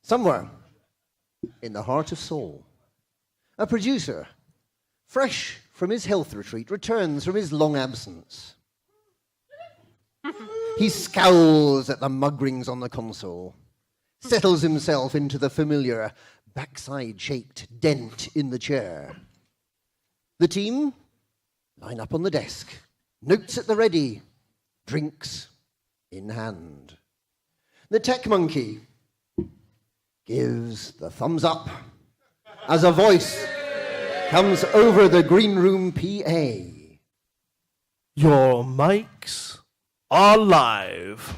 Somewhere in the heart of Seoul, a producer, fresh from his health retreat, returns from his long absence. He scowls at the mug rings on the console, settles himself into the familiar backside-shaped dent in the chair. The team line up on the desk, notes at the ready, drinks in hand. The tech monkey gives the thumbs up as a voice comes over the green room PA. Your mics are live.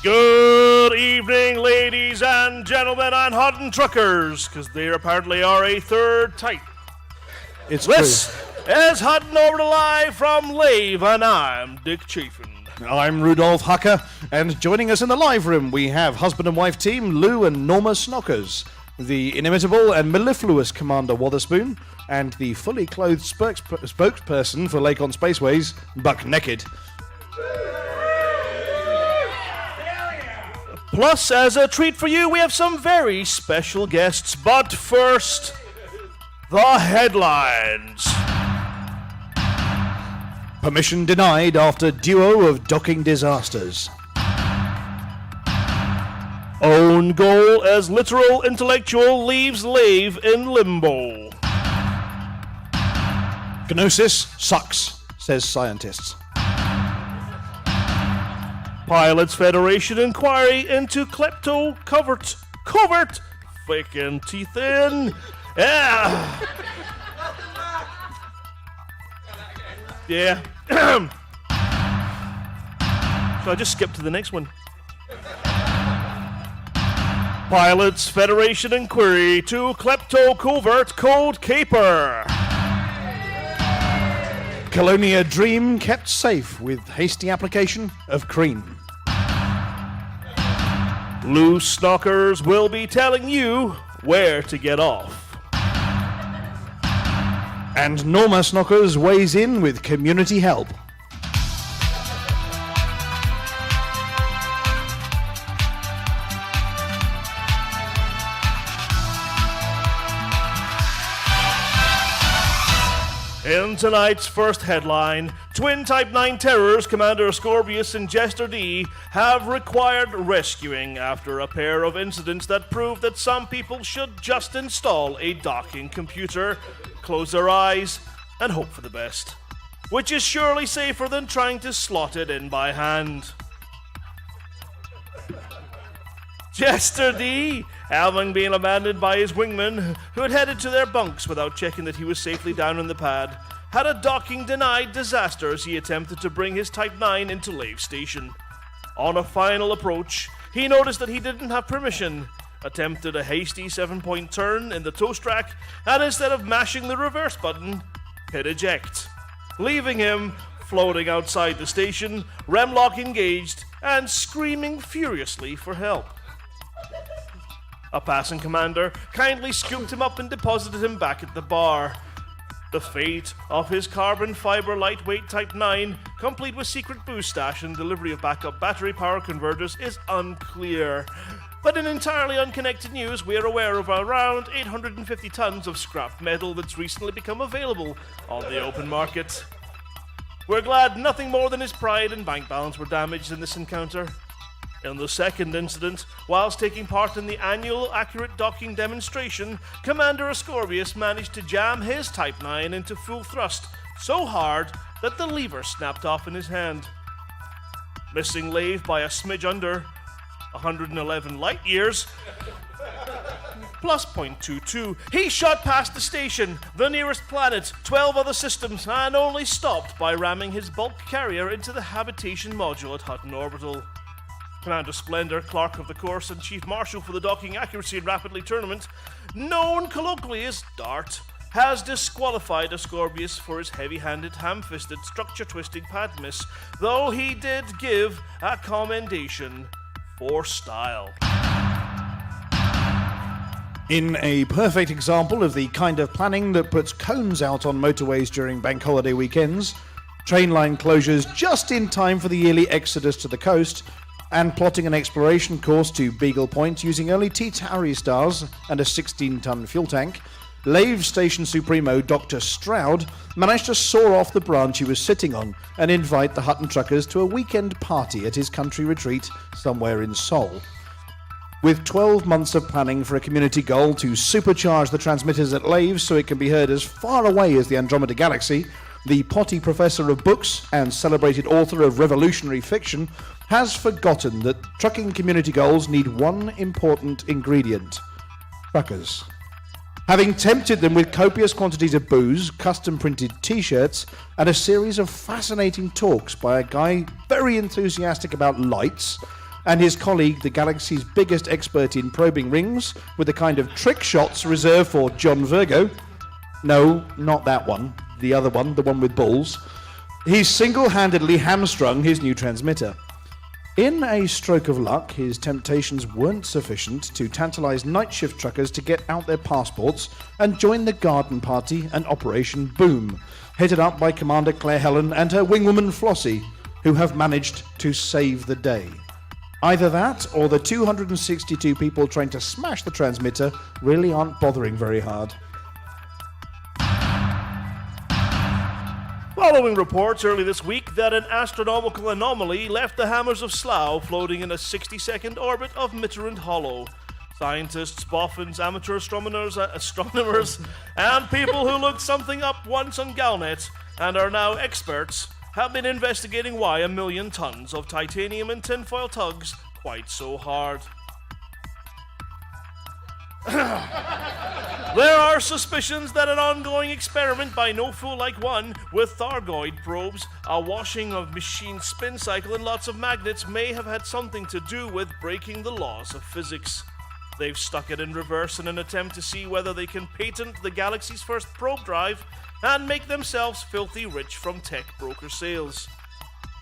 Good evening, ladies and gentlemen, and Hutton truckers, because there apparently are a third type. It's This is Hutton over to live from Lave, and I'm Dick Chafin. I'm Rudolph Hucker, and joining us in the live room we have husband and wife team Lou and Norma Snockers, the inimitable and mellifluous Commander Wotherspoon, and the fully clothed spokesperson for Lavecon Spaceways, Buck Naked. Plus, as a treat for you, we have some very special guests. But first, the headlines. Permission denied after duo of docking disasters. Own goal as literal intellectual leaves Lave in limbo. Gnosis sucks, says scientists. Pilots Federation inquiry into klepto covert faking teeth in. Yeah. Yeah. So I just skipped to the next one. Pilots Federation inquiry to klepto covert code caper. Colonia dream kept safe with hasty application of cream. Loose snockers will be telling you where to get off. And Norma Snockers weighs in with community help. In tonight's first headline, Twin Type 9 terrors Commander Scorpius and Jester D have required rescuing after a pair of incidents that prove that some people should just install a docking computer, close their eyes, and hope for the best, which is surely safer than trying to slot it in by hand. Jester D, having been abandoned by his wingman, who had headed to their bunks without checking that he was safely down on the pad, had a docking denied disaster as he attempted to bring his Type 9 into Lave Station. On a final approach, he noticed that he didn't have permission, attempted a hasty 7-point turn in the toast rack, and instead of mashing the reverse button, hit eject, leaving him floating outside the station, remlock engaged, and screaming furiously for help. A passing commander kindly scooped him up and deposited him back at the bar. The fate of his carbon fiber lightweight Type 9, complete with secret boost stash and delivery of backup battery power converters, is unclear. But in entirely unconnected news, we are aware of around 850 tons of scrap metal that's recently become available on the open market. We're glad nothing more than his pride and bank balance were damaged in this encounter. In the second incident, whilst taking part in the annual accurate docking demonstration, Commander Ascorbius managed to jam his Type 9 into full thrust so hard that the lever snapped off in his hand. Missing Lave by a smidge under 111 light years, plus 0.22, he shot past the station, the nearest planet, 12 other systems, and only stopped by ramming his bulk carrier into the habitation module at Hutton Orbital. Commander Splendor, Clerk of the Course and Chief Marshal for the Docking Accuracy and Rapidly Tournament, known colloquially as DART, has disqualified Ascorbius for his heavy-handed, ham-fisted, structure-twisting pad miss, though he did give a commendation for style. In a perfect example of the kind of planning that puts cones out on motorways during bank holiday weekends, train line closures just in time for the yearly exodus to the coast, and plotting an exploration course to Beagle Point using only T-Tauri stars and a 16-ton fuel tank, Lave Station Supremo Dr. Stroud managed to soar off the branch he was sitting on and invite the Hutton truckers to a weekend party at his country retreat somewhere in Seoul. With 12 months of planning for a community goal to supercharge the transmitters at Lave so it can be heard as far away as the Andromeda Galaxy, the potty professor of books and celebrated author of revolutionary fiction has forgotten that trucking community goals need one important ingredient: truckers. Having tempted them with copious quantities of booze, custom-printed t-shirts, and a series of fascinating talks by a guy very enthusiastic about lights, and his colleague, the galaxy's biggest expert in probing rings, with the kind of trick shots reserved for John Virgo. No, not that one. The other one, the one with balls. He single-handedly hamstrung his new transmitter. In a stroke of luck, his temptations weren't sufficient to tantalize night shift truckers to get out their passports and join the garden party and Operation Boom, headed up by Commander Claire Helen and her wingwoman Flossie, who have managed to save the day. Either that, or the 262 people trying to smash the transmitter really aren't bothering very hard. Following reports early this week that an astronomical anomaly left the hammers of Slough floating in a 60-second orbit of Mitterrand Hollow, scientists, boffins, amateur astronomers, and people who looked something up once on Galnet and are now experts have been investigating why 1 million tons of titanium and tinfoil tugs quite so hard. There are suspicions that an ongoing experiment by no fool like one with Thargoid probes, a washing of machine spin cycle, and lots of magnets may have had something to do with breaking the laws of physics. They've stuck it in reverse in an attempt to see whether they can patent the galaxy's first probe drive and make themselves filthy rich from tech broker sales.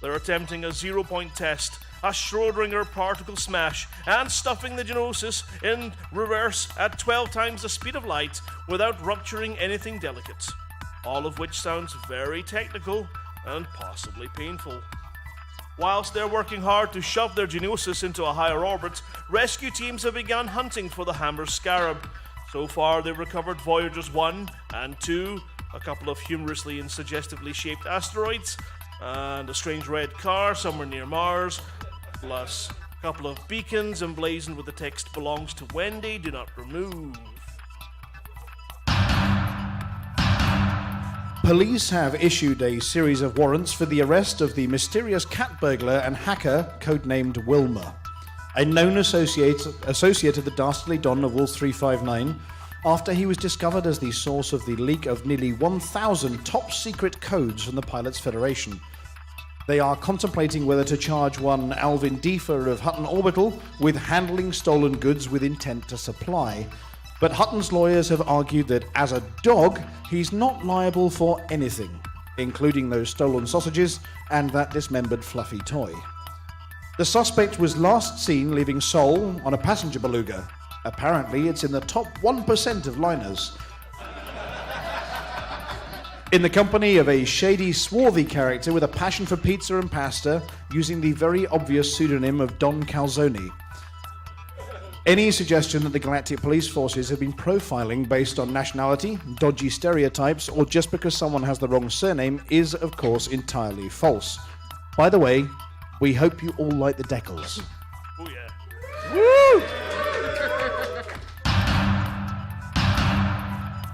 They're attempting a zero-point test, a Schrödinger particle smash, and stuffing the Genosis in reverse at 12 times the speed of light without rupturing anything delicate. All of which sounds very technical and possibly painful. Whilst they're working hard to shove their Genosis into a higher orbit, rescue teams have begun hunting for the Hammer's Scarab. So far, they've recovered Voyagers 1 and 2, a couple of humorously and suggestively shaped asteroids, and a strange red car somewhere near Mars, plus a couple of beacons emblazoned with the text "Belongs to Wendy, do not remove." Police have issued a series of warrants for the arrest of the mysterious cat burglar and hacker codenamed Wilma, a known associate of the dastardly Don of Wolf 359, after he was discovered as the source of the leak of nearly 1,000 top-secret codes from the Pilots Federation. They are contemplating whether to charge one Alvin Deefer of Hutton Orbital with handling stolen goods with intent to supply. But Hutton's lawyers have argued that as a dog, he's not liable for anything, including those stolen sausages and that dismembered fluffy toy. The suspect was last seen leaving Seoul on a passenger beluga. Apparently, it's in the top 1% of liners. In the company of a shady, swarthy character with a passion for pizza and pasta, using the very obvious pseudonym of Don Calzone. Any suggestion that the Galactic Police Forces have been profiling based on nationality, dodgy stereotypes, or just because someone has the wrong surname is, of course, entirely false. By the way, we hope you all like the decals. Oh yeah. Woo!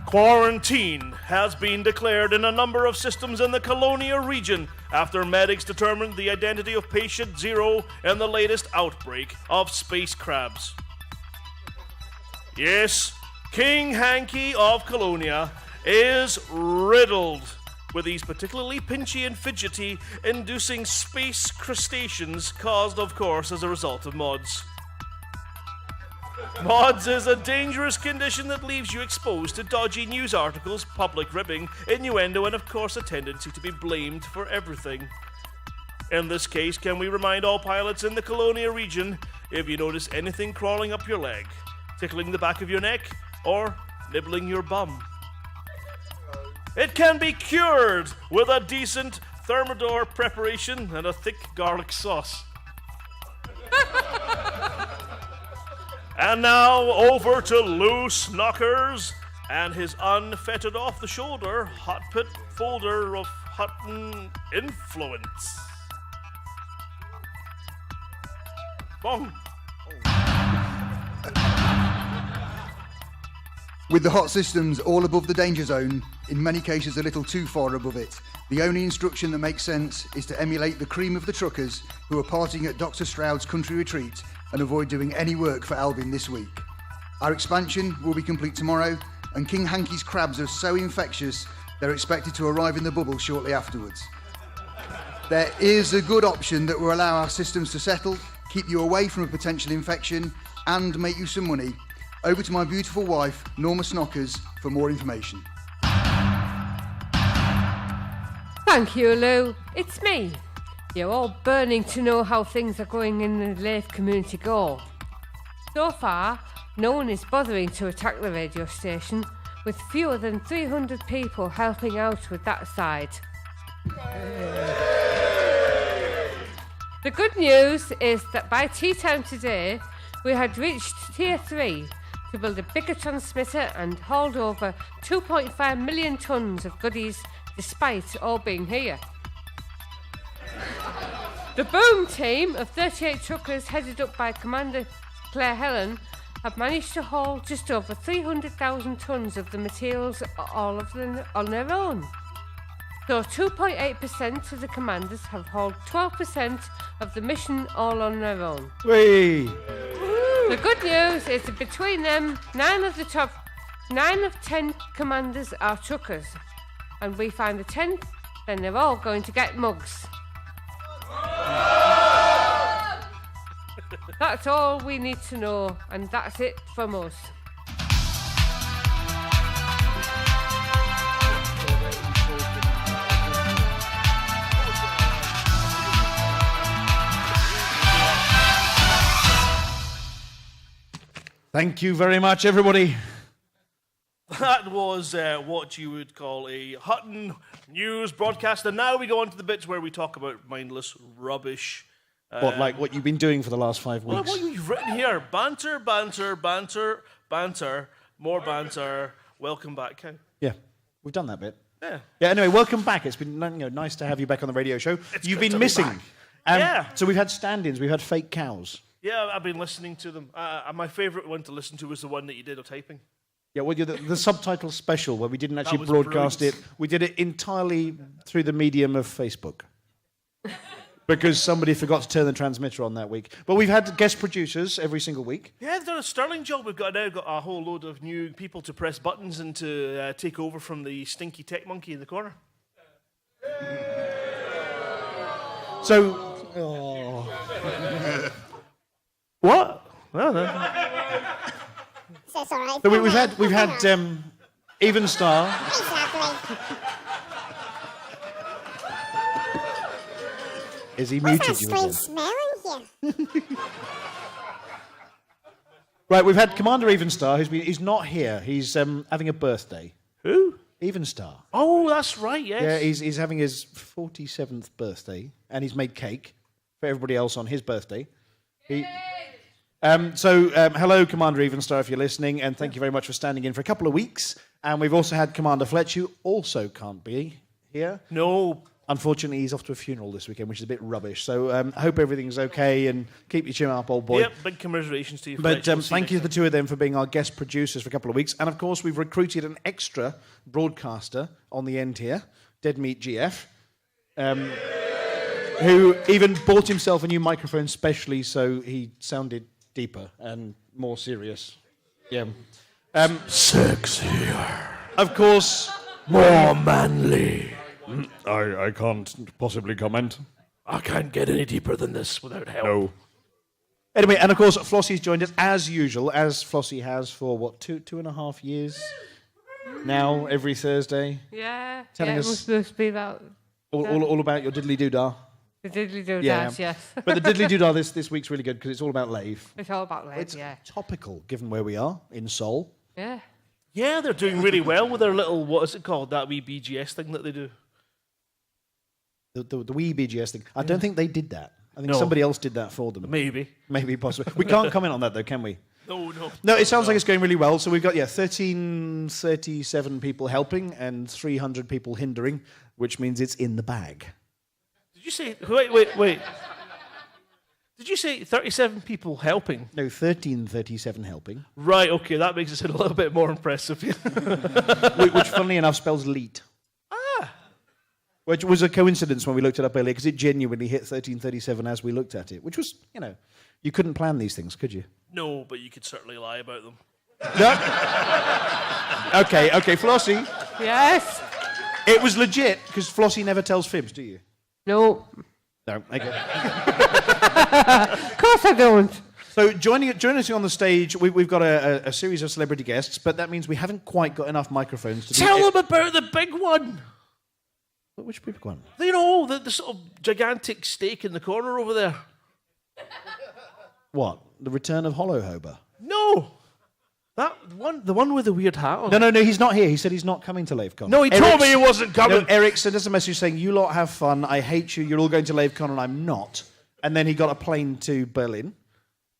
Quarantine has been declared in a number of systems in the Colonia region after medics determined the identity of patient 0 in the latest outbreak of space crabs. Yes, King Hanky of Colonia is riddled with these particularly pinchy and fidgety, inducing space crustaceans caused, of course, as a result of mods. Mods is a dangerous condition that leaves you exposed to dodgy news articles, public ribbing, innuendo, and of course a tendency to be blamed for everything. In this case, can we remind all pilots in the Colonia region, if you notice anything crawling up your leg, tickling the back of your neck, or nibbling your bum. It can be cured with a decent thermidor preparation and a thick garlic sauce. And now over to Lou Snockers and his unfettered off-the-shoulder hot pit folder of Hutton influence. Bong. With the hot systems all above the danger zone, in many cases a little too far above it, the only instruction that makes sense is to emulate the cream of the truckers who are partying at Dr. Stroud's country retreat and avoid doing any work for Alvin this week. Our expansion will be complete tomorrow, and King Hanky's crabs are so infectious they're expected to arrive in the bubble shortly afterwards. There is a good option that will allow our systems to settle, keep you away from a potential infection, and make you some money. Over to my beautiful wife, Norma Snockers, for more information. Thank you, Lou. It's me. You're all burning to know how things are going in the Lave community go. So far, no one is bothering to attack the radio station, with fewer than 300 people helping out with that side. The good news is that by tea time today, we had reached Tier 3 to build a bigger transmitter and hauled over 2.5 million tonnes of goodies despite all being here. The boom team of 38 truckers headed up by Commander Claire Helen have managed to haul just over 300,000 tonnes of the materials all of them on their own. So 2.8% of the commanders have hauled 12% of the mission all on their own. Whee! The good news is that between them, 9 of 10 commanders are truckers. And we find the 10th, then they're all going to get mugs. That's all we need to know, and that's it from us. Thank you very much, everybody. That was what you would call a Hutton news broadcast, and now we go on to the bits where we talk about mindless rubbish. What you've been doing for the last 5 Well, weeks? what you've written here: banter, banter, banter, banter, more banter. Welcome back, Ken. Yeah, we've done that bit. Yeah. Yeah. Anyway, welcome back. It's been nice to have you back on the radio show. You've good been to be missing. back. Yeah. So we've had stand-ins. We've had fake cows. Yeah, I've been listening to them. My favourite one to listen to was the one that you did of typing. Yeah, well, the subtitle special where we didn't actually was broadcast brilliant. it. We did it entirely through the medium of Facebook. Because somebody forgot to turn the transmitter on that week. But we've had guest producers every single week. Yeah, they've done a sterling job. We've now got a whole load of new people to press buttons and to take over from the stinky tech monkey in the corner. So, What? Well, no. That's all right. so we've had Evenstar. Exactly. Is he What's that muted you again? strange smell in here? Right, we've had Commander Evenstar, he's not here. He's having a birthday. Who? Evenstar. Oh, that's right, yes. Yeah, he's having his 47th birthday, and he's made cake for everybody else on his birthday. Hello, Commander Evenstar, if you're listening, and thank you very much for standing in for a couple of weeks. And we've also had Commander Fletch, who also can't be here. No. Unfortunately, he's off to a funeral this weekend, which is a bit rubbish. So I hope everything's okay, and keep your chin up, old boy. Yep, big commiserations to you. But Fletch. We'll see thank you to the next two of them for being our guest producers for a couple of weeks. And, of course, we've recruited an extra broadcaster on the end here, Dead Meat GF, who even bought himself a new microphone specially so he sounded deeper and more serious. Yeah. Sexier. Of course, More manly. I can't possibly comment. I can't get any deeper than this without help. No. Anyway, and of course, Flossie's joined us as usual, as Flossie has for, two and a half years now, every Thursday. Yeah, Telling it us- was supposed to be about All about your diddly-doo-dah. The diddly-do Yeah. does, yes. But the diddly-doo-dah this week's really good because it's all about Lave. It's all about Lave, It's yeah. topical, given where we are in Seoul. Yeah. Yeah, they're doing really well with their little, what is it called, that wee BGS thing that they do. The wee BGS thing. I don't think they did that. I think No. somebody else did that for them. Maybe. Maybe, possibly. We can't comment on that, though, can we? No, no. No, it sounds like it's going really well. So we've got, 1337 people helping and 300 people hindering, which means it's in the bag. Did you say, wait. Did you say 37 people helping? No, 1337 helping, Right, okay, that makes it a little bit more impressive. which, funnily enough, spells leet. Which was a coincidence when we looked it up earlier, because it genuinely hit 1337 as we looked at it, which was, you couldn't plan these things, could you? No, but you could certainly lie about them. No. Okay, Flossie. Yes. It was legit, because Flossie never tells fibs, do you? No. No, okay. Of course I don't. So joining us on the stage, we've got a series of celebrity guests, but that means we haven't quite got enough microphones to Tell them about the big one! Which big one? You know, the sort of gigantic steak in the corner over there. What? The return of Holo Hoba? No! The one with the weird hat on. No, he's not here. He said he's not coming to Lavecon. No, he told me he wasn't coming. No, Eric sent us a message saying, you lot have fun, I hate you, you're all going to Lavecon and I'm not. And then he got a plane to Berlin.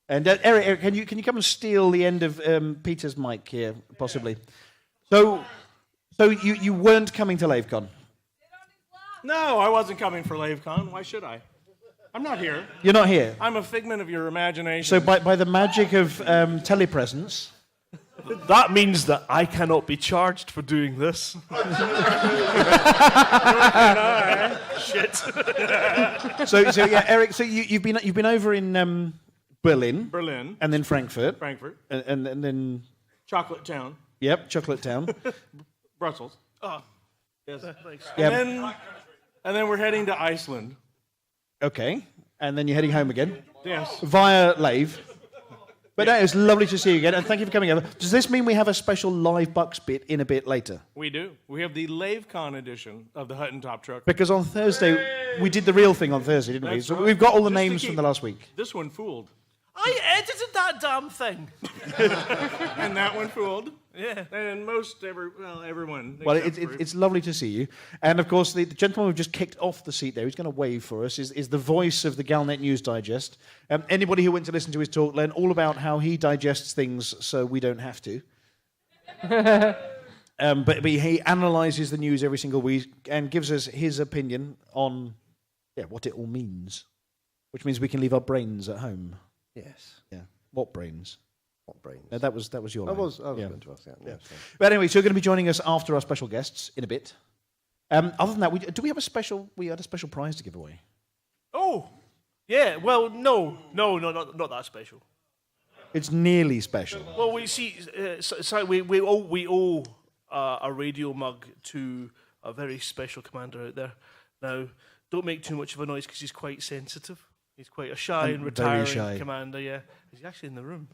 And Eric, can you come and steal the end of Peter's mic here, possibly? So you weren't coming to Lavecon? No, I wasn't coming for Lavecon. Why should I? I'm not here. You're not here? I'm a figment of your imagination. So by the magic of telepresence... That means that I cannot be charged for doing this. Shit. So yeah, Eric. So you've been over in Berlin, and then Frankfurt, and then Chocolate Town, yep, Chocolate Town, Brussels. Oh, yes, thanks. Yep. And then we're heading to Iceland. Okay, and then you're heading home again Yes. via Lave. But no, it's lovely to see you again, and thank you for coming over. Does this mean we have a special live Bucks bit in a bit later? We do. We have the Lavecon edition of the Hutton Top Truck. Because on Thursday, we did the real thing on Thursday, didn't we? That's So right. we've got all the Just to names from keep the last week. This one fooled. I edited that damn thing. And that one fooled. Yeah. And everyone. Well, except for- it's lovely to see you. And, of course, the gentleman we've just kicked off the seat there, who's going to wave for us, is the voice of the Galnet News Digest. Anybody who went to listen to his talk learned all about how he digests things so we don't have to. But he analyses the news every single week and gives us his opinion on what it all means, which means we can leave our brains at home. Yes. Yeah. What brains? What brains? No, that was your I line. was Yeah. going to ask that. Yeah. Yes, yes. But anyway, so you're going to be joining us after our special guests in a bit. Other than that, we had a special prize to give away. Oh, yeah. Well, no, not that special. It's nearly special. Well, we see. We owe a radio mug to a very special commander out there. Now, don't make too much of a noise because he's quite sensitive. He's quite a shy and very retiring shy. commander. Yeah, is he actually in the room?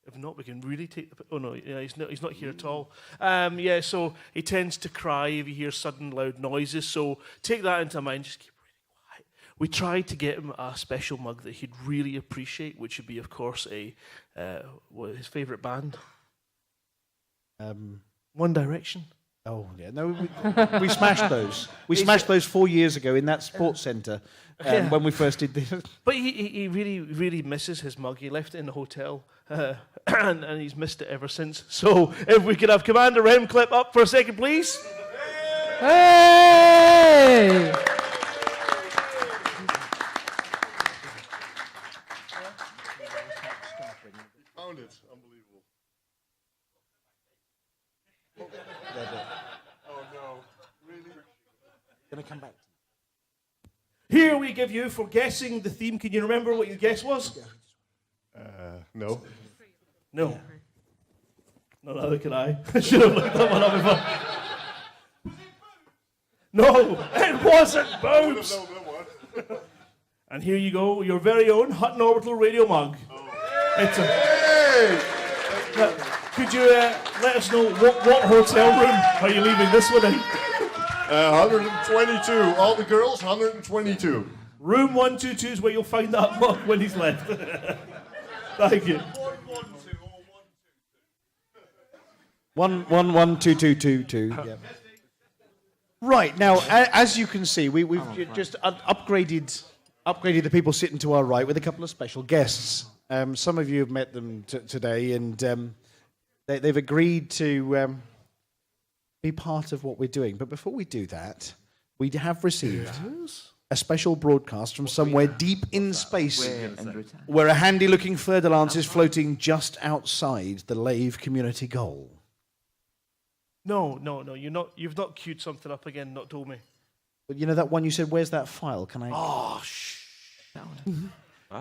If not, we can really take the. Oh no, yeah, he's not here at all. Yeah, so he tends to cry if he hears sudden loud noises. So take that into mind. Just keep really quiet. We tried to get him a special mug that he'd really appreciate, which would be, of course, his favourite band. One Direction. Oh yeah, no, we smashed those. We smashed those 4 years ago in that sports centre when we first did this. But he really, really misses his mug. He left it in the hotel, and he's missed it ever since. So if we could have Commander Rem clip up for a second, please. Hey! Found it. Unbelievable. Oh no. Really? Gonna come back. Here we give you for guessing the theme. Can you remember what your guess was? No. No. No, neither can I. I should have looked that one up before. No, it wasn't boobs. No, that one. And here you go, your very own Hutton Orbital Radio mug. It's a. Now, could you let us know what hotel room are you leaving this one in? 122. All the girls, 122. Room 122 is where you'll find that mug when he's left. Thank you. 11222. Yeah. Right now, as you can see, we've just upgraded the people sitting to our right with a couple of special guests. Some of you have met them today, and they've agreed to be part of what we're doing. But before we do that, we have received a special broadcast from somewhere deep in space, where a handy-looking fleur-de-lance is floating just outside the Lave community goal. No, you've not queued something up again, not told me. But you know that one you said, where's that file? Can I... Oh, shh.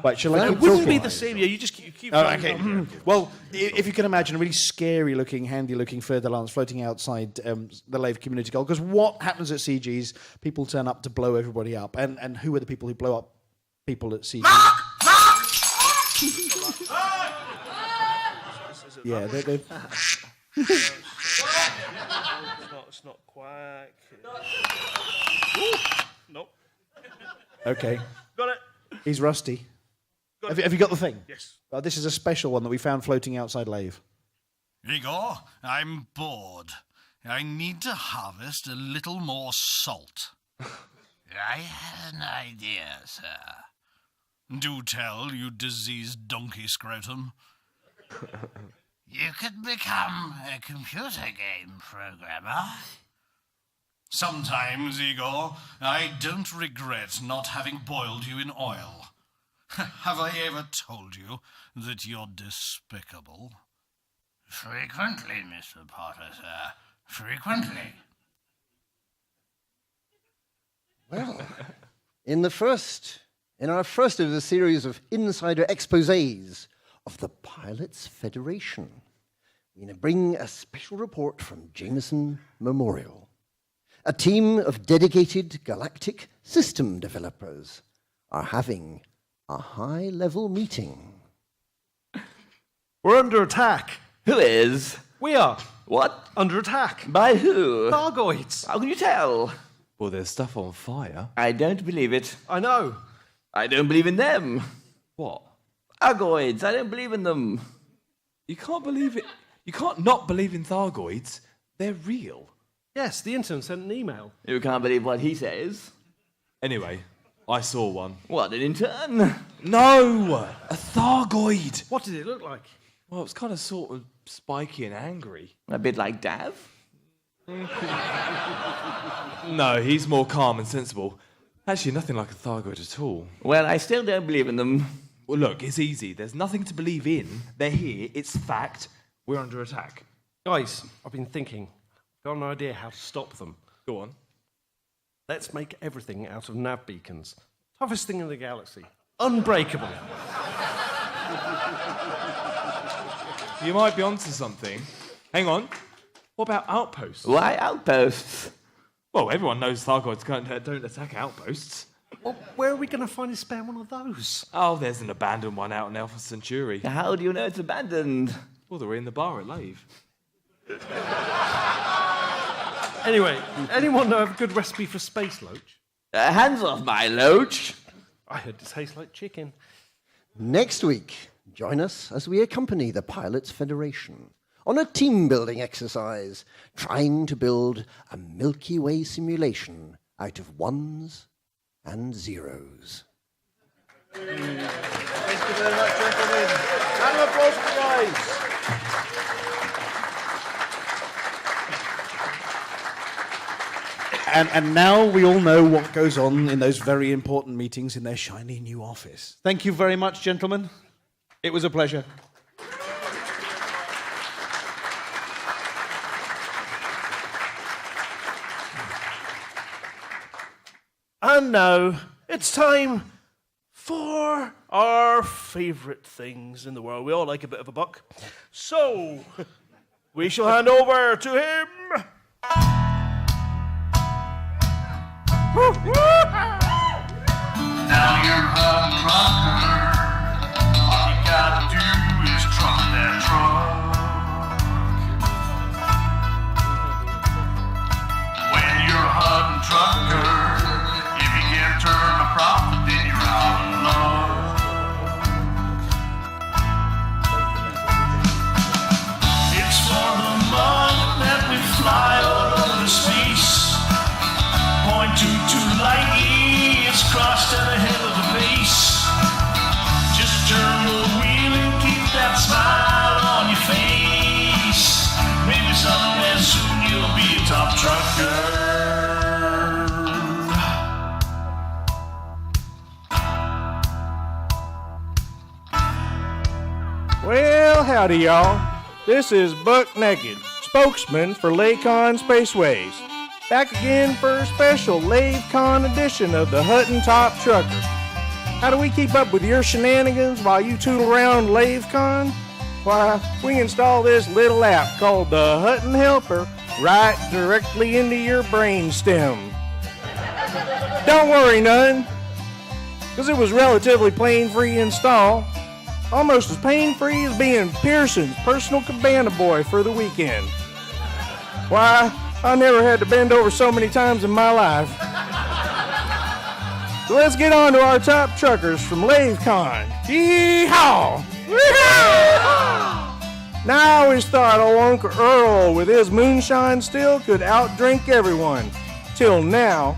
Right, shall I... It wouldn't be the same, yeah, you just keep okay. Well, if you can imagine a really scary-looking, handy-looking fleur-de-lance floating outside the Lave community goal, because what happens at CGs, people turn up to blow everybody up. And who are the people who blow up people at CGs? Yeah, they're... It's not quack. Nope. Okay. Got it. He's rusty. Have you got the thing? Yes. This is a special one that we found floating outside Lave. Igor, I'm bored. I need to harvest a little more salt. I had an idea, sir. Do tell, you diseased donkey scrotum. You could become a computer game programmer. Sometimes, Igor, I don't regret not having boiled you in oil. Have I ever told you that you're despicable? Frequently, Mr. Potter, sir. Frequently. Well, in our first of the series of insider exposés of the Pilots Federation, we're going to bring a special report from Jameson Memorial. A team of dedicated galactic system developers are having a high-level meeting. We're under attack. Who is? We are. What? Under attack. By who? Thargoids. How can you tell? Well, there's stuff on fire. I don't believe it. I know. I don't believe in them. What? Thargoids. I don't believe in them. You can't believe it. You can't not believe in Thargoids. They're real. Yes, the intern sent an email. You can't believe what he says. Anyway, I saw one. What, an intern? No! A Thargoid! What did it look like? Well, it was kind of sort of spiky and angry. A bit like Dav? No, he's more calm and sensible. Actually, nothing like a Thargoid at all. Well, I still don't believe in them. Well, look, it's easy. There's nothing to believe in. They're here. It's fact. We're under attack. Guys, I've been thinking. Got an idea how to stop them. Go on. Let's make everything out of nav beacons. Toughest thing in the galaxy. Unbreakable. You might be onto something. Hang on. What about outposts? Why outposts? Well, everyone knows Thargoids don't attack outposts. Well, where are we going to find a spare one of those? Oh, there's an abandoned one out in Alpha Centauri. How do you know it's abandoned? Well, they're in the bar at Lave. Anyway, anyone know of a good recipe for space loach? Hands off my loach. I heard it tastes like chicken. Next week, join us as we accompany the Pilots Federation on a team-building exercise, trying to build a Milky Way simulation out of ones and zeros. Thank you very much, gentlemen. Round of applause for the guys. And now we all know what goes on in those very important meetings in their shiny new office. Thank you very much, gentlemen. It was a pleasure. And now it's time for our favourite things in the world. We all like a bit of a buck. So, we shall hand over to him. Now you're a trucker. All you gotta do is truck that truck. When you're a Hutton trucker, if you can't turn a profit, Howdy, y'all. This is Buck Naked, spokesman for Lavecon Spaceways. Back again for a special Lavecon edition of the Hutton Top Trucker. How do we keep up with your shenanigans while you tootle around Lavecon? Why, we install this little app called the Hutton Helper right directly into your brainstem. Don't worry none, because it was relatively pain-free install. Almost as pain-free as being Pearson's personal cabana boy for the weekend. Why, I never had to bend over so many times in my life. So let's get on to our top truckers from Lavecon. Yee-haw! Now I always thought old Uncle Earl with his moonshine still could outdrink everyone. Till now.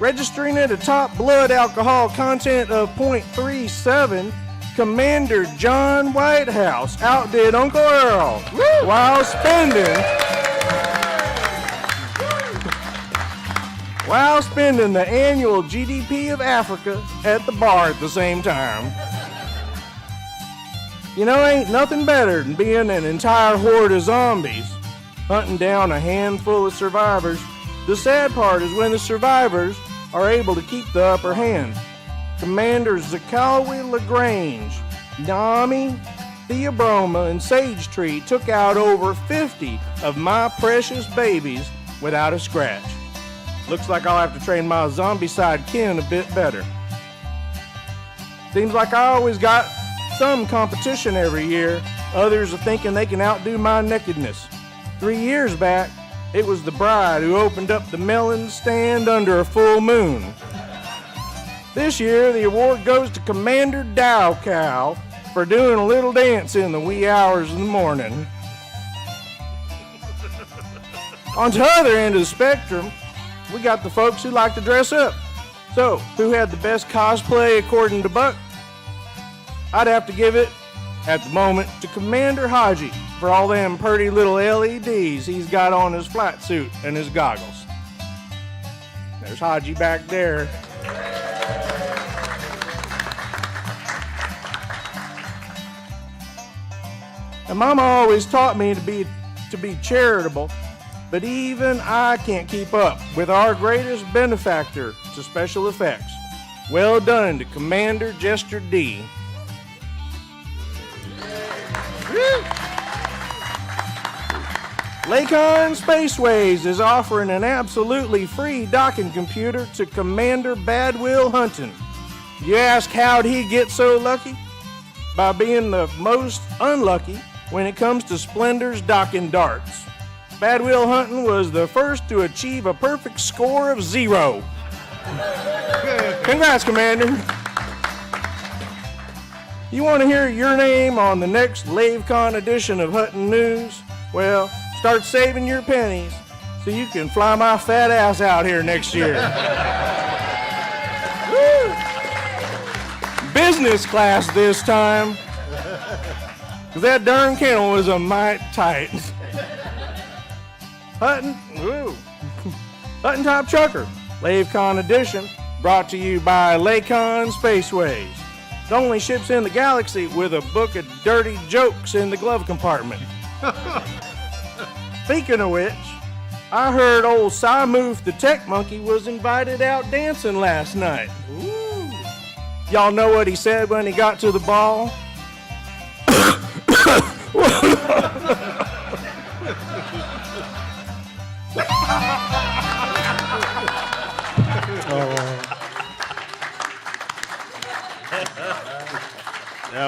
Registering at a top blood alcohol content of 0.37, Commander John Whitehouse outdid Uncle Earl while spending the annual GDP of Africa at the bar at the same time. You know, ain't nothing better than being an entire horde of zombies, hunting down a handful of survivors. The sad part is when the survivors are able to keep the upper hand. Commanders Zakawi LaGrange, Nami, Theobroma, and Sage Tree took out over 50 of my precious babies without a scratch. Looks like I'll have to train my zombie-side kin a bit better. Seems like I always got some competition every year. Others are thinking they can outdo my nakedness. 3 years back, it was the bride who opened up the melon stand under a full moon. This year, the award goes to Commander Dow Cow for doing a little dance in the wee hours of the morning. On the other end of the spectrum, we got the folks who like to dress up. So, who had the best cosplay according to Buck? I'd have to give it, at the moment, to Commander Haji for all them pretty little LEDs he's got on his flight suit and his goggles. There's Haji back there. And Mama always taught me to be charitable, but even I can't keep up with our greatest benefactor to special effects. Well done to Commander Jester D. Lavecon Spaceways is offering an absolutely free docking computer to Commander Badwill Hutton. You ask how'd he get so lucky? By being the most unlucky when it comes to Splendor's docking darts. Badwill Hutton was the first to achieve a perfect score of 0. Congrats, Commander. You want to hear your name on the next Lavecon edition of Hutton News? Well, start saving your pennies so you can fly my fat ass out here next year. Business class this time. Because that darn kennel was a mite tight. Hutton Top Trucker, Lavecon edition, brought to you by Lavecon Spaceways. The only ships in the galaxy with a book of dirty jokes in the glove compartment. Speaking of which, I heard old Simoof the Tech Monkey was invited out dancing last night. Ooh. Y'all know what he said when he got to the ball?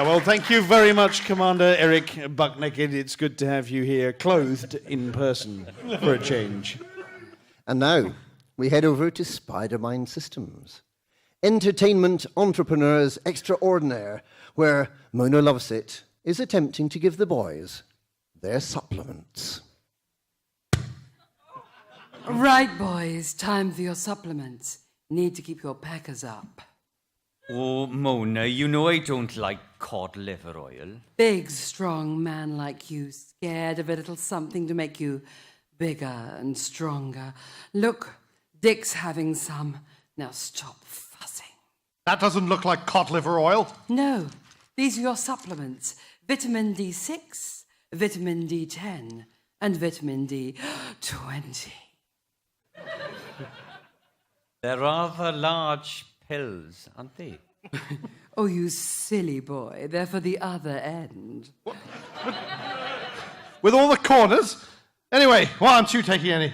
Well, thank you very much, Commander Eric Bucknaked. It's good to have you here, clothed in person, for a change. And now, we head over to Spider Systems. Entertainment entrepreneurs extraordinaire, where Mona Lovesitt is attempting to give the boys their supplements. Right, boys, time for your supplements. Need to keep your packers up. Oh, Mona, you know I don't like cod liver oil. Big, strong man like you, scared of a little something to make you bigger and stronger. Look, Dick's having some. Now stop fussing. That doesn't look like cod liver oil. No, these are your supplements. vitamin D6, vitamin D10, and vitamin D20. They're rather large pills, aren't they? Oh, you silly boy. They're for the other end. With all the corners? Anyway, why aren't you taking any?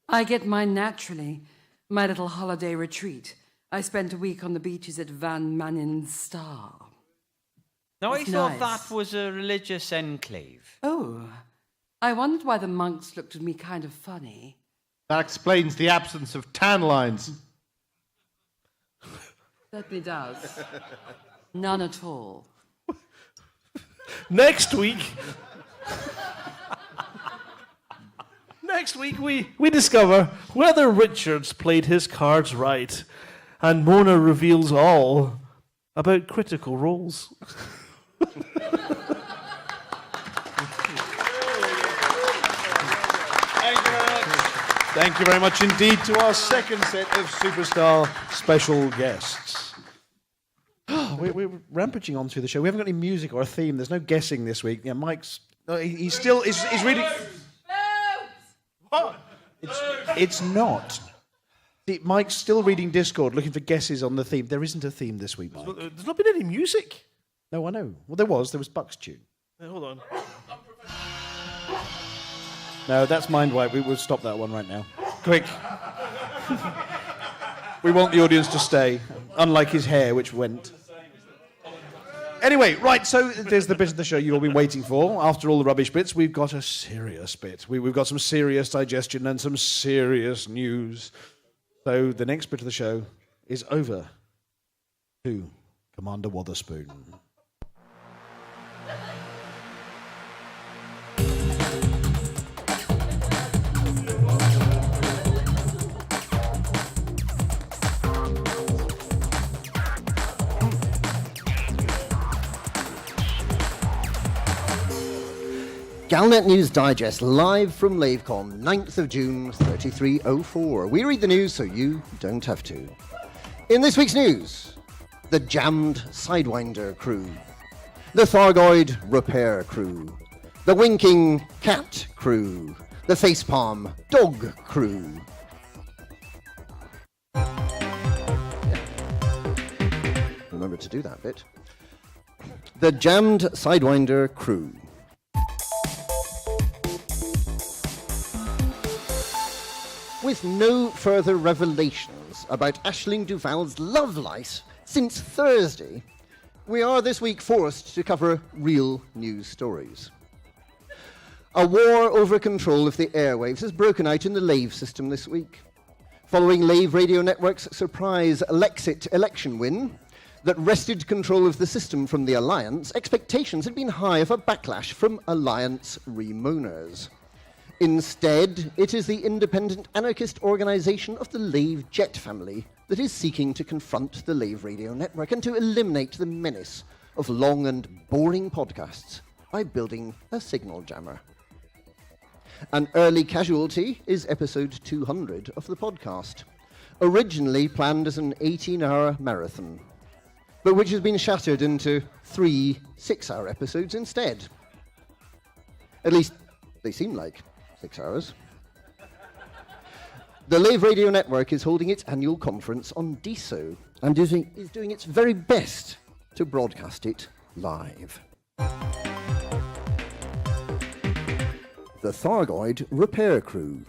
I get mine naturally. My little holiday retreat. I spent a week on the beaches at Van Manen Star. No, I It's thought nice. that was a religious enclave. Oh, I wondered why the monks looked at me kind of funny. That explains the absence of tan lines. Certainly does. None at all. Next week, we discover whether Richards played his cards right, and Mona reveals all about critical roles. Thank you very much indeed to our second set of superstar special guests. We're rampaging on through the show. We haven't got any music or a theme. There's no guessing this week. Yeah, Mike's... he's still... He's reading... What? It's not. See, Mike's still reading Discord, looking for guesses on the theme. There isn't a theme this week, Mike. There's not been any music. No, I know. Well, there was. There was Buck's tune. Hold on. No, that's mind wipe. We will stop that one right now. Quick. We want the audience to stay, unlike his hair, which went. Anyway, right, so there's the bit of the show you've all been waiting for. After all the rubbish bits, we've got a serious bit. We've got some serious digestion and some serious news. So the next bit of the show is over to Commander Wotherspoon. Galnet News Digest, live from Lavecon, 9th of June, 3304. We read the news so you don't have to. In this week's news, the jammed Sidewinder crew, the Thargoid repair crew, the winking cat crew, the facepalm dog crew. Remember to do that bit. The jammed Sidewinder crew. With no further revelations about Aisling Duval's love life since Thursday, we are this week forced to cover real news stories. A war over control of the airwaves has broken out in the Lave system this week. Following Lave Radio Network's surprise Lexit election win that wrested control of the system from the Alliance, expectations had been high of a backlash from Alliance remoaners. Instead, it is the independent anarchist organisation of the Lave Jet family that is seeking to confront the Lave Radio Network and to eliminate the menace of long and boring podcasts by building a signal jammer. An early casualty is episode 200 of the podcast, originally planned as an 18-hour marathon, but which has been shattered into 3 6-hour episodes instead. At least, they seem like 6 hours. The Lave Radio Network is holding its annual conference on DISO and is doing its very best to broadcast it live. The Thargoid repair crew.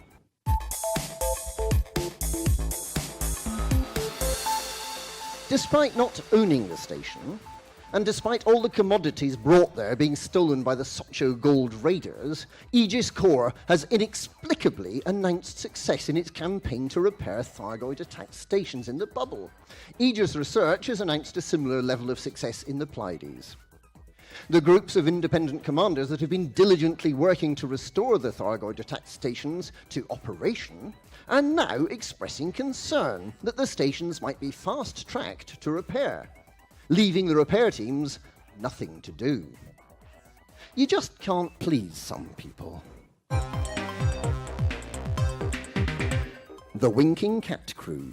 Despite not owning the station, and despite all the commodities brought there being stolen by the Socho Gold Raiders, Aegis Corps has inexplicably announced success in its campaign to repair Thargoid-attacked stations in the bubble. Aegis Research has announced a similar level of success in the Pleiades. The groups of independent commanders that have been diligently working to restore the Thargoid-attacked stations to operation are now expressing concern that the stations might be fast-tracked to repair, leaving the repair teams nothing to do. You just can't please some people. The Winking Cat Crew.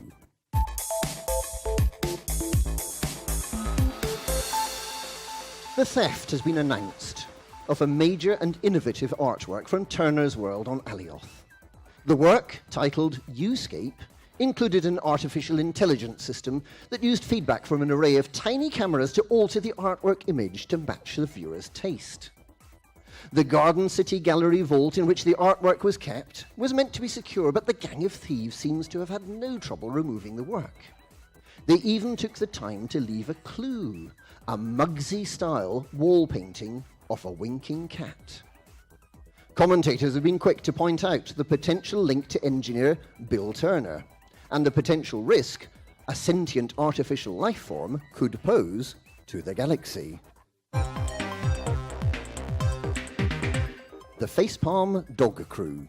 The theft has been announced of a major and innovative artwork from Turner's World on Alioth. The work, titled Uscape, included an artificial intelligence system that used feedback from an array of tiny cameras to alter the artwork image to match the viewer's taste. The Garden City Gallery vault in which the artwork was kept was meant to be secure, but the gang of thieves seems to have had no trouble removing the work. They even took the time to leave a clue, a Mugsy-style wall painting of a winking cat. Commentators have been quick to point out the potential link to engineer Bill Turner, and the potential risk a sentient artificial life form could pose to the galaxy. The Facepalm Dog Crew.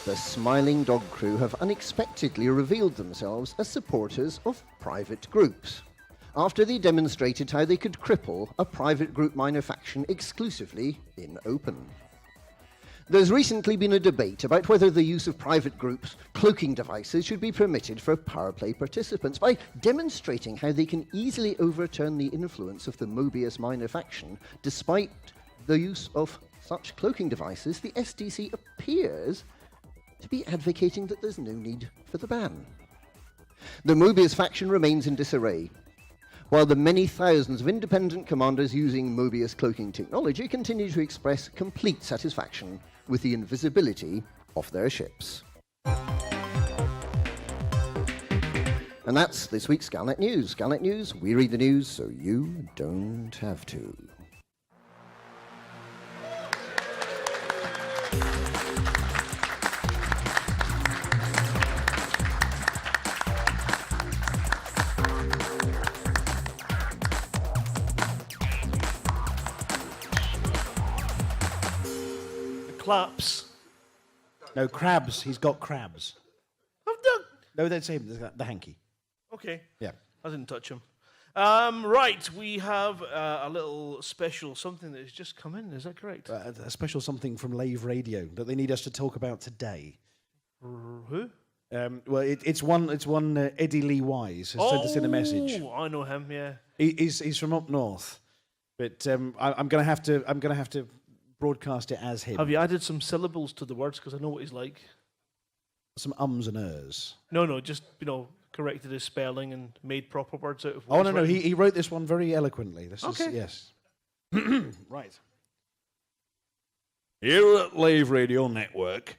The Smiling Dog Crew have unexpectedly revealed themselves as supporters of private groups, after they demonstrated how they could cripple a private group minor faction exclusively in open. There's recently been a debate about whether the use of private groups' cloaking devices should be permitted for power play participants. By demonstrating how they can easily overturn the influence of the Mobius minor faction despite the use of such cloaking devices, the SDC appears to be advocating that there's no need for the ban. The Mobius faction remains in disarray, while the many thousands of independent commanders using Mobius cloaking technology continue to express complete satisfaction with the invisibility of their ships. And that's this week's Galnet News. Galnet News, we read the news so you don't have to. Claps. No, crabs. He's got crabs. No, that's him. The hanky. Okay. Yeah. I didn't touch him. Right, we have a little special something that has just come in. Is that correct? A special something from Lave Radio that they need us to talk about today. Who? Well, it's one Eddie Lee Wise has sent us in a message. Oh, I know him. Yeah. He's from up north, but I'm gonna have to broadcast it as him. Have you added some syllables to the words? Because I know what he's like. Some ums and ers. No, just, corrected his spelling and made proper words out of Oh, what no, he wrote this one very eloquently. Okay. Yes. Right. Here at Lave Radio Network,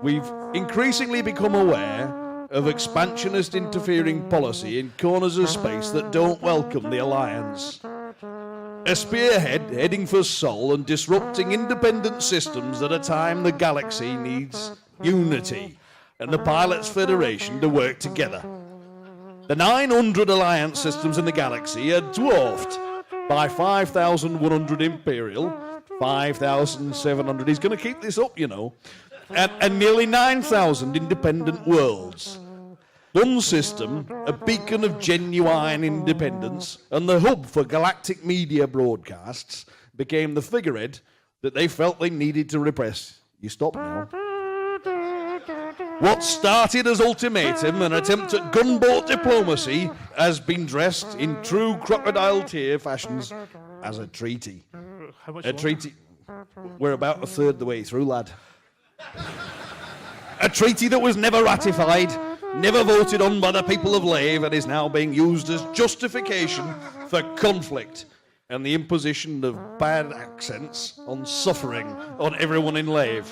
we've increasingly become aware of expansionist interfering policy in corners of space that don't welcome the Alliance. A spearhead heading for Sol and disrupting independent systems at a time the galaxy needs unity and the Pilots Federation to work together. The 900 Alliance systems in the galaxy are dwarfed by 5,100 Imperial, 5,700, he's going to keep this up, and nearly 9,000 independent worlds. One system, a beacon of genuine independence, and the hub for galactic media broadcasts, became the figurehead that they felt they needed to repress. You stop now. What started as ultimatum, an attempt at gunboat diplomacy, has been dressed in true crocodile tear fashions as a treaty. How much A treaty. We're about a third the way through, lad. A treaty that was never ratified, never voted on by the people of Lave, and is now being used as justification for conflict and the imposition of bad accents on suffering on everyone in Lave.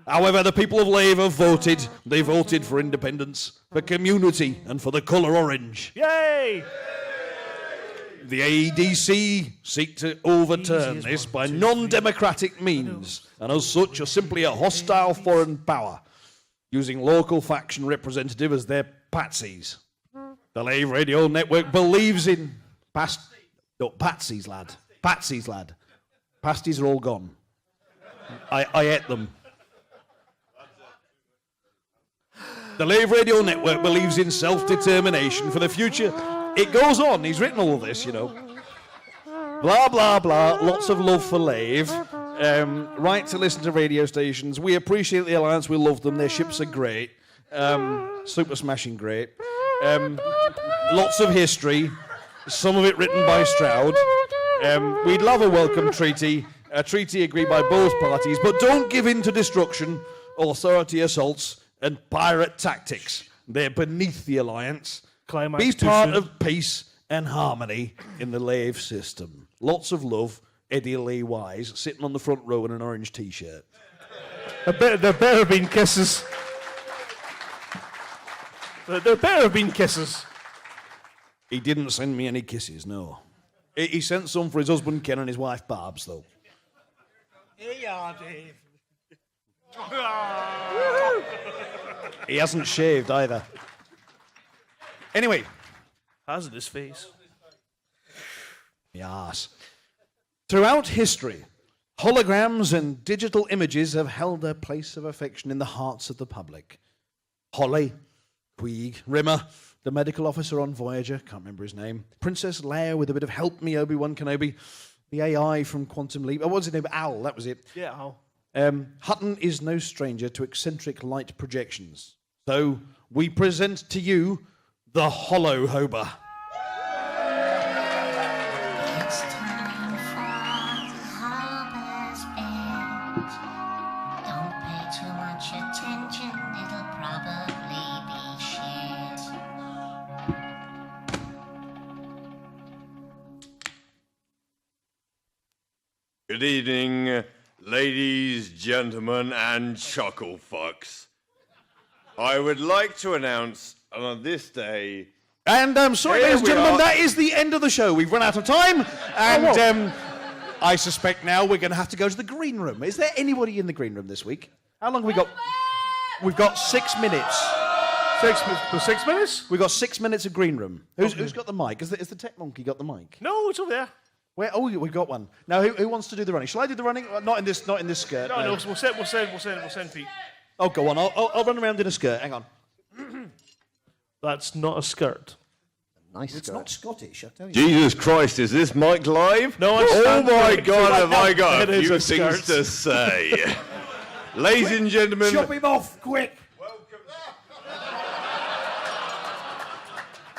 However, the people of Lave have voted. They voted for independence, for community, and for the colour orange. Yay! The AEDC seek to overturn this by non-democratic means, and as such are simply a hostile foreign power, using local faction representative as their patsies. The Lave Radio Network believes in patsies, lad. Patsies, lad. Pasties are all gone. I ate them. The Lave Radio Network believes in self-determination for the future. It goes on. He's written all of this, Blah, blah, blah. Lots of love for Lave. Right to listen to radio stations. We appreciate the Alliance. We love them. Their ships are great. Super smashing great. lots of history, some of it written by Stroud. We'd love a welcome treaty, a treaty agreed by both parties, but don't give in to destruction, authority assaults, and pirate tactics. They're beneath the alliance. Be part of peace and harmony in the Lave system. Lots of love, Eddie Lee Wise, sitting on the front row in an orange T-shirt. There better have been kisses. There better have been kisses. He didn't send me any kisses, no. He sent some for his husband Ken and his wife Barb's, though. Here you are, Dave. He hasn't shaved either. Anyway. Has it his face? Yes. Throughout history, holograms and digital images have held their place of affection in the hearts of the public. Holly, Puig, Rimmer, the medical officer on Voyager, can't remember his name, Princess Leia with a bit of help me, Obi-Wan Kenobi, the AI from Quantum Leap, what was his name? Al, that was it. Yeah, Al. Hutton is no stranger to eccentric light projections. So we present to you the Holo Hoba. It's time for the Hoba's bed. Don't pay too much attention, it'll probably be shit. Good evening, ladies, gentlemen, and chuckle fucks. I would like to announce on this day... And I'm sorry, ladies and gentlemen, that is the end of the show. We've run out of time, and I suspect now we're going to have to go to the green room. Is there anybody in the green room this week? How long have we got? We've got 6 minutes. 6 minutes? We've got 6 minutes of green room. Who's got the mic? Is the tech monkey got the mic? No, it's over there. Where? Oh, we've got one. Now, who wants to do the running? Shall I do the running? Not in this skirt. No, we'll send Pete. Oh, go on. I'll run around in a skirt. Hang on. That's not a skirt. Nice It's skirt. not Scottish, I tell you. Jesus Christ, is this mic live? No, oh my God, have I got It a is few a things skirt. to say. Ladies and gentlemen... Chop him off, quick!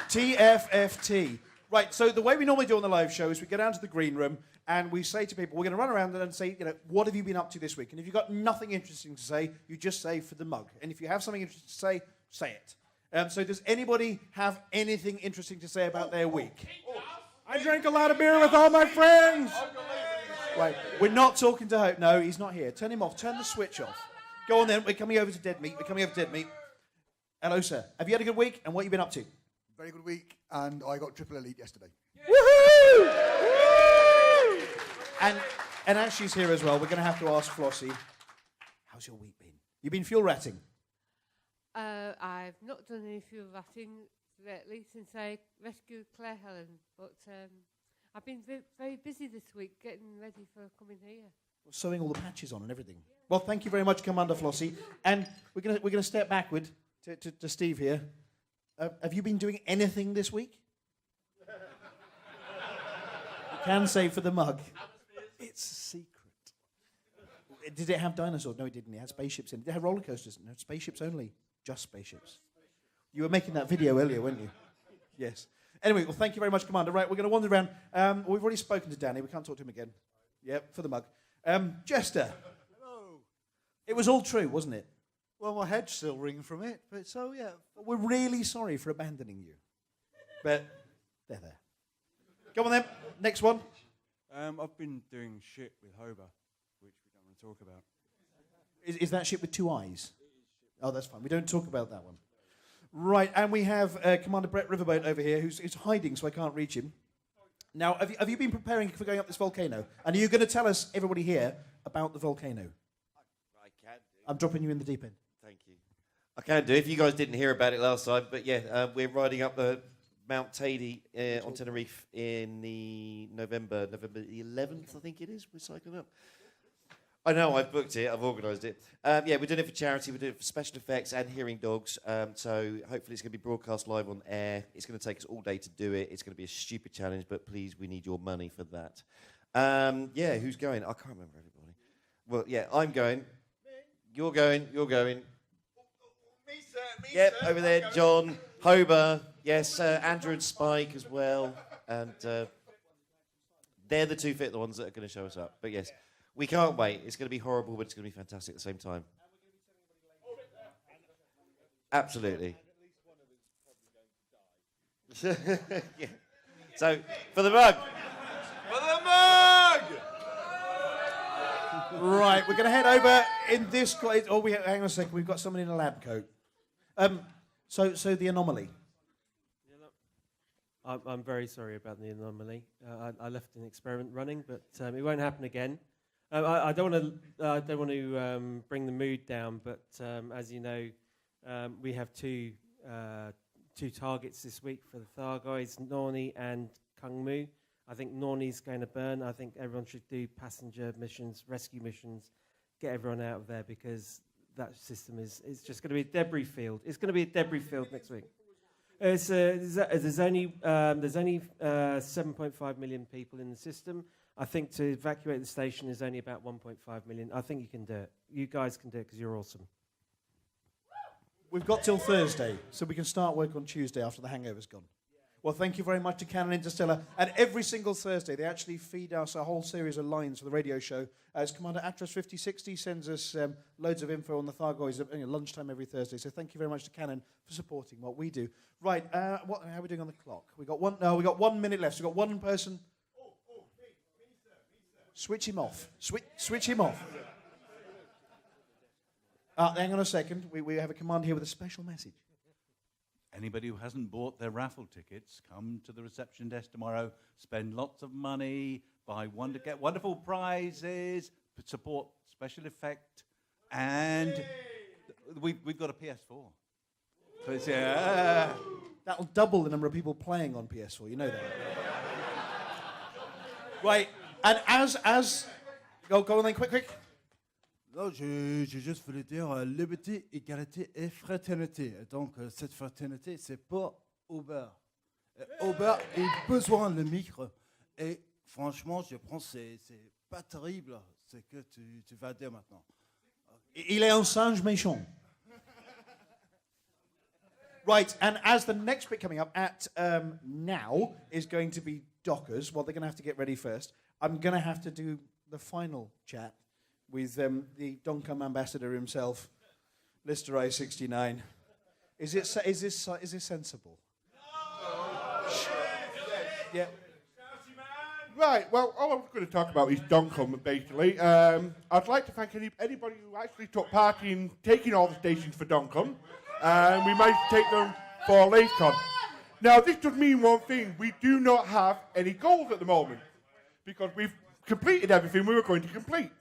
TFFT. Right, so the way we normally do on the live show is we go down to the green room and we say to people, we're going to run around and say, what have you been up to this week? And if you've got nothing interesting to say, you just say for the mug. And if you have something interesting to say it. So does anybody have anything interesting to say about their week? I drank a lot of beer with all my friends. Right, we're not talking to Hope. No, he's not here. Turn him off. Turn the switch off. Go on then. We're coming over to Dead Meat. Hello, sir. Have you had a good week? And what have you been up to? Very good week, and I got triple elite yesterday. Woohoo! And as she's here as well, we're going to have to ask Flossie, how's your week been? You've been fuel ratting? I've not done any fuel ratting lately since I rescued Claire Helen, but I've been very busy this week getting ready for coming here. Sewing all the patches on and everything. Well, thank you very much, Commander Flossie. And we're gonna step backward to Steve here. Have you been doing anything this week? You can say for the mug. It's a secret. Did it have dinosaurs? No, it didn't. It had spaceships in it. Did it have roller coasters? No, spaceships only. Just spaceships. You were making that video earlier, weren't you? Yes. Anyway, well, thank you very much, Commander. Right, we're going to wander around. We've already spoken to Danny. We can't talk to him again. Yep, for the mug. Jester. Hello. It was all true, wasn't it? Well, my head's still ringing from it, but so, yeah. We're really sorry for abandoning you. But they're there. Come on then, next one. I've been doing shit with Hoba, which we don't want to talk about. Is that shit with 2 eyes? Oh, that's fine. We don't talk about that one. Right, and we have Commander Brett Riverboat over here, who's hiding, so I can't reach him. Now, have you been preparing for going up this volcano? And are you going to tell us, everybody here, about the volcano? I can do. I'm dropping you in the deep end. Thank you. I can do. If you guys didn't hear about it last time, but yeah, we're riding up Mount Tady on Tenerife in the November the 11th, I think it is. We're cycling up. I know, I've booked it, I've organised it. Yeah, we're doing it for charity, we're doing it for special effects and hearing dogs. So hopefully it's going to be broadcast live on air. It's going to take us all day to do it. It's going to be a stupid challenge, but please, we need your money for that. Yeah, who's going? I can't remember everybody. Well, yeah, I'm going. You're going. Me, sir. Yep, over there, John. Hoba, yes, Andrew and Spike as well, and they're the two fit the ones that are going to show us up. But yes, we can't wait. It's going to be horrible, but it's going to be fantastic at the same time. Absolutely. Yeah. So, for the mug. For the mug! Right, we're going to head over in this... Oh, hang on a second. We've got someone in a lab coat. So the anomaly. I'm very sorry about the anomaly. I left an experiment running, but it won't happen again. I don't want to bring the mood down, but as you know, we have two targets this week for the Thargoids, Norni and Kung Mu. I think Norni's going to burn. I think everyone should do passenger missions, rescue missions, get everyone out of there, because that system is just going to be a debris field. It's going to be a debris field next week. There's only 7.5 million people in the system. I think to evacuate the station is only about 1.5 million. I think you can do it. You guys can do it because you're awesome. We've got till Thursday, so we can start work on Tuesday after the hangover's gone. Well, thank you very much to Canon Interstellar. And every single Thursday, they actually feed us a whole series of lines for the radio show. As Commander Atlas 5060 sends us loads of info on the Thargoids at lunchtime every Thursday. So thank you very much to Canon for supporting what we do. Right, how are we doing on the clock? We got 1 minute left. So we've got one person. Switch him off. Switch him off. Hang on a second. We have a command here with a special message. Anybody who hasn't bought their raffle tickets, come to the reception desk tomorrow, spend lots of money, get wonderful prizes, support special effect, and we've got a PS4. So it's, that'll double the number of people playing on PS4, you know that. Right, and as... Go on then, quick. Non, je juste voulais dire liberté, égalité et fraternité. Donc, cette fraternité, c'est pas Uber. Uber a besoin de micro. Et franchement, je pense que c'est pas terrible ce que tu vas dire maintenant. Il est un singe méchant. Right, and as the next bit coming up at now is going to be Dockers, well, they're going to have to get ready first. I'm going to have to do the final chat with the Doncom ambassador himself, Lister I-69. Is this sensible? No. Yeah. Right, well, all I'm going to talk about is Doncom, basically. I'd like to thank anybody who actually took part in taking all the stations for Doncom. We might take them for Lavecon. Now, this does mean one thing. We do not have any goals at the moment, because we've completed everything we were going to complete.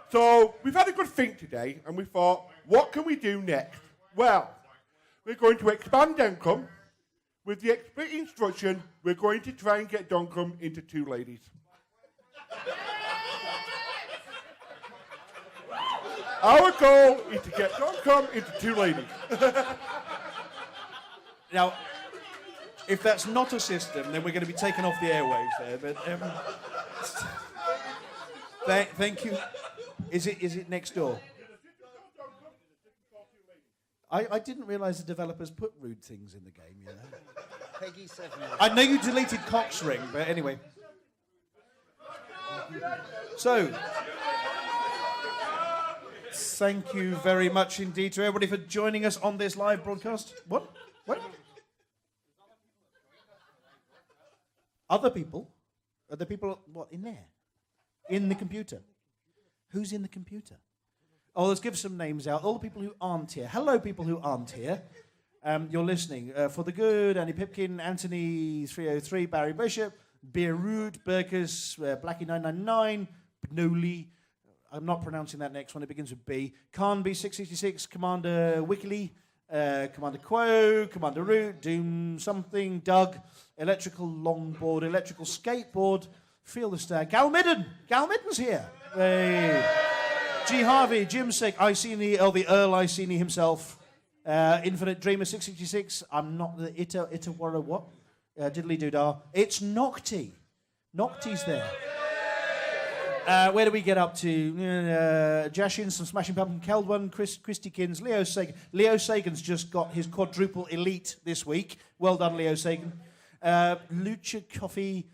So we've had a good think today, and we thought, what can we do next? Well, we're going to expand Doncom. With the explicit instruction, we're going to try and get Doncom into 2 ladies. Our goal is to get Doncom into 2 ladies. Now, if that's not a system, then we're going to be taken off the airwaves there. But thank you. Is it next door? I didn't realise the developers put rude things in the game, you know. Peggy 7. I know you deleted Cox Ring, but anyway. So, thank you very much indeed to everybody for joining us on this live broadcast. What? Other people? Are the people, what, in there? In the computer? Who's in the computer? Oh, let's give some names out. All the people who aren't here. Hello, people who aren't here. You're listening. For the Good, Andy Pipkin, Anthony 303, Barry Bishop, Beirut, Burkus, Blackie999, Benoli. I'm not pronouncing that next one. It begins with B. Khan B666, Commander Wickley, Commander Quo, Commander Root, Doom something, Doug, Electrical Longboard, Electrical Skateboard, Feel the Star. Gal Midden. Gal Midden's here. Hey. G. Harvey, Jim Sick, Iceni, the Earl Iceni himself, Infinite Dreamer 666. I'm not the Itawara what? Diddly Doodah. It's Nocti. Nocti's there. Where do we get up to? Jashin, some Smashing Pumpkin, Keldwan, Christy Kins, Leo Sagan. Leo Sagan's just got his quadruple elite this week. Well done, Leo Sagan. Lucha Coffee,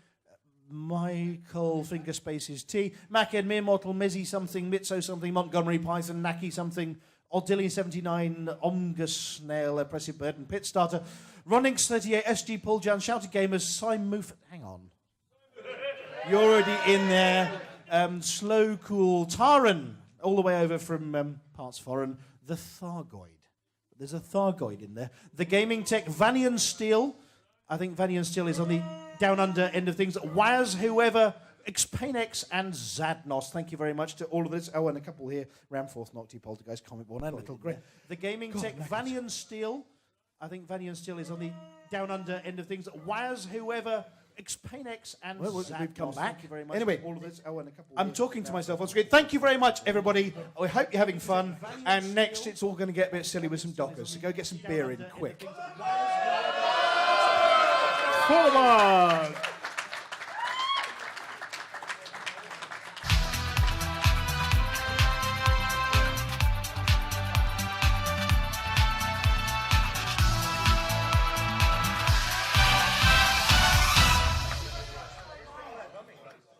Michael Fingerspaces T, Mac Ed, Mere Mortal, Mizzy something, Mitso something, Montgomery Python, Naki something, Oddillion79, Omgus Snail, Oppressive Bird and Pit Starter, Ronix38, SG Paul Jan, Shouted Gamers, Sim Moof. Hang on. You're already in there. Slow Cool, Taran, all the way over from parts foreign. The Thargoid. There's a Thargoid in there. The Gaming Tech, Vanian Steel. I think Vanian Steel is on the down under end of things. Waz, whoever, Xpanex, and Zadnos. Thank you very much to all of this. Oh, and a couple here. Ramforth, Nocti, Poltergeist, Comic Born, and Little Grey. The Gaming Tech, Vanian Steel. I think Vanian Steel is on the down under end of things. Waz, whoever, Xpanex, and Zadnos. Thank you very much. Anyway, all of this. Oh, and a couple I'm talking to myself on screen. Thank you very much, everybody. I hope you're having fun. And next, it's all going to get a bit silly with some Dockers. So go get some beer in quick. Forward!